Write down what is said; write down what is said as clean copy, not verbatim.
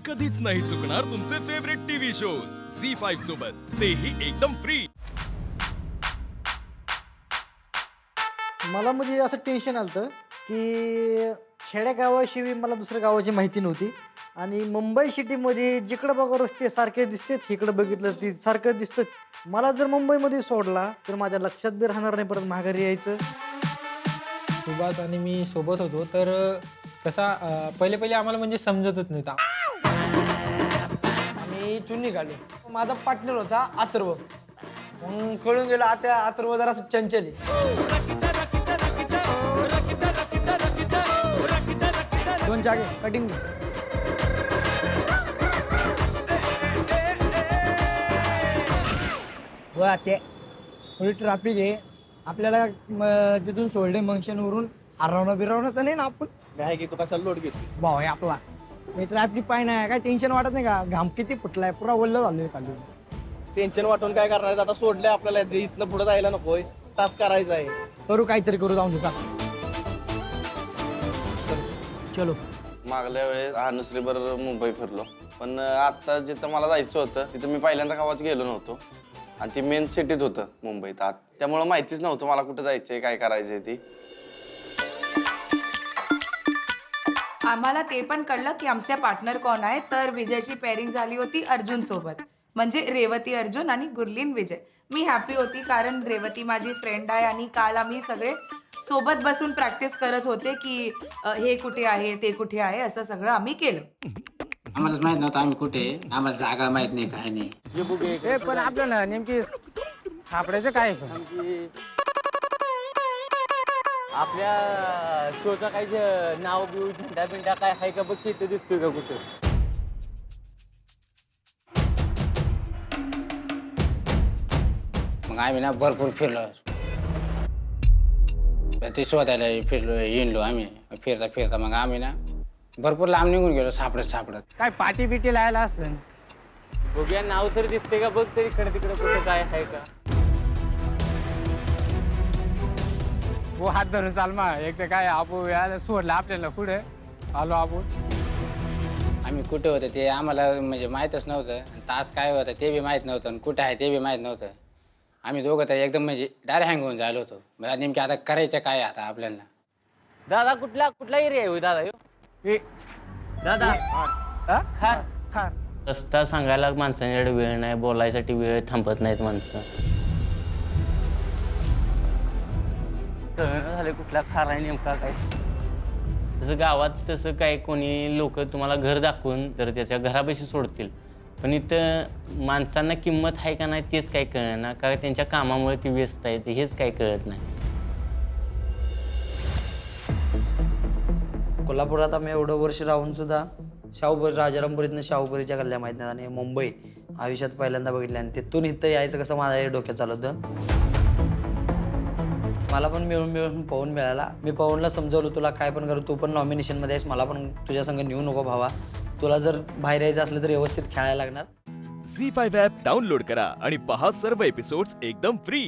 कधीच नाही चुकणार तुमचे फेवरेट टीव्ही शोज झी5 सोबत, तेही एकदम फ्री। मला म्हणजे असं टेन्शन आलं की खेड्यागावाशिवाय मला दुसऱ्या गावाची माहिती नव्हती आणि मुंबई सिटीमध्ये जिकडं बघा रस्ते सारखे दिसतात, इकडं बघितलं ती सारखं दिसतं। मला जर मुंबईमध्ये सोडला तर माझ्या लक्षात बी राहणार नाही परत माघारी यायचं। सुभाष आणि मी सोबत होतो तर कसा पहिले पहिले आम्हाला म्हणजे समजतच नव्हता। आम्ही इथून निघालो, माझा पार्टनर होता अथर्व, मग कळून गेलो आता अथर्व जरा चंचल आहे। दोन जागे कटिंग हो ते थोडी ट्रॅफिक आहे आपल्याला, तिथून सोल्डे मंक्शनवरून हरवणं बिरवणं तर नाही ना आपण काय की तू कशाला लोट घेतो? भाऊ आहे आपला। मी ट्रॅफिक पाय नाही काय टेन्शन वाटत नाही का? घाम किती फुटलाय, पुरा ओल्ल झालोय खाली। टेन्शन वाटून काय करणार? आता सोडलंय आपल्याला, इथनं पुढे जायला नकोय, तास करायचा आहे। करू काहीतरी करू, जाऊन देऊ चलो। मागल्या वेळेस अनुश्रीबर मुंबई फिरलो, पण आता जिथं मला जायचं होतं तिथं मी पहिल्यांदा गावात गेलो नव्हतो आणि ती मेन सिटीत होतं मुंबईत आत, त्यामुळे माहितीच नव्हतं मला कुठं जायचंय काय करायचंय ती। आम्हाला ते पण कळलं की आमच्या पार्टनर कोण आहे, तर विजयची पेअरिंग झाली होती अर्जुन सोबत, म्हणजे रेवती अर्जुन आणि गुरलीन विजय। मी हॅपी होती कारण रेवती माझी फ्रेंड आहे आणि काल आम्ही सगळे सोबत बसून प्रॅक्टिस करत होते की हे कुठे आहे ते कुठे आहे, असं सगळं आम्ही केलं। आम्हालाच माहित नव्हतं आम्ही कुठे, आम्हाला जागा माहित नाही काय नाही। पण आपल्याला नेमकी सापडायचं काय? आपल्या शोचा काही नाव बिव झेंडा बिंडा काय आहे का बघ, तिथे दिसतोय का कुठं? मग आम्ही ना भरपूर फिरलो, ते शोधायला फिरलो, येणलो आम्ही। फिरता फिरता मग आम्ही ना भरपूर लांब निघून गेलो, सापडत काय पाटी बिटी लायला असेल। बघूया नाव तर दिसते का बघ तरी, इकडे तिकडे कुठं काय आहे का? वो हात धरून चाल मा, एक तर काय आपण यायला सोडलं आपल्याला, पुढे आलो आपण। आम्ही कुठे होतो ते आम्हाला म्हणजे माहीतच नव्हतं, तास काय होतं ते बी माहीत नव्हतं आणि कुठं आहे ते बी माहीत नव्हतं। आम्ही दोघं तर एकदम म्हणजे डायरेक्ट हँग होऊन झालो होतो, म्हणजे नेमकी आता करायचं काय आता आपल्याला। दादा कुठला एरिया आहे दादा ह्यो? दादा खार खार रस्ता सांगायला माणसांकडे वेळ नाही, बोलायसाठी वेळ थांबत नाहीत माणसं। कळलं झालं कुठला खार आहे नेमका काय? तसं गावात तसं काय कोणी लोक तुम्हाला घर दाखवून तर त्याच्या घरापाशी सोडतील, पण इथं माणसांना किंमत आहे का नाही तेच काही कळना, का त्यांच्या कामामुळे ती व्यस्त आहेत हेच काही कळत नाही। कोल्हापुरात आम्ही एवढं वर्ष राहून सुद्धा शाहूपुरी राजारामपुरीतनं शाहूपुरीच्या गल्ल्या माहीत नाही आणि मुंबई आयुष्यात पहिल्यांदा बघितली आणि तिथून इथं यायचं कसं माझ्या डोक्यात चालू होतं। मला पण मिळून पवन मिळाला। मी पवनला समजवलं तुला काय पण करू, तू पण नॉमिनेशनमध्ये आहेस, मला पण तुझ्या संग नेऊ नको भावा, तुला जर बाहेर यायचं असलं तर व्यवस्थित खेळायला लागणार। झी5 ॲप डाउनलोड करा आणि पहा सर्व एपिसोड्स एकदम फ्री।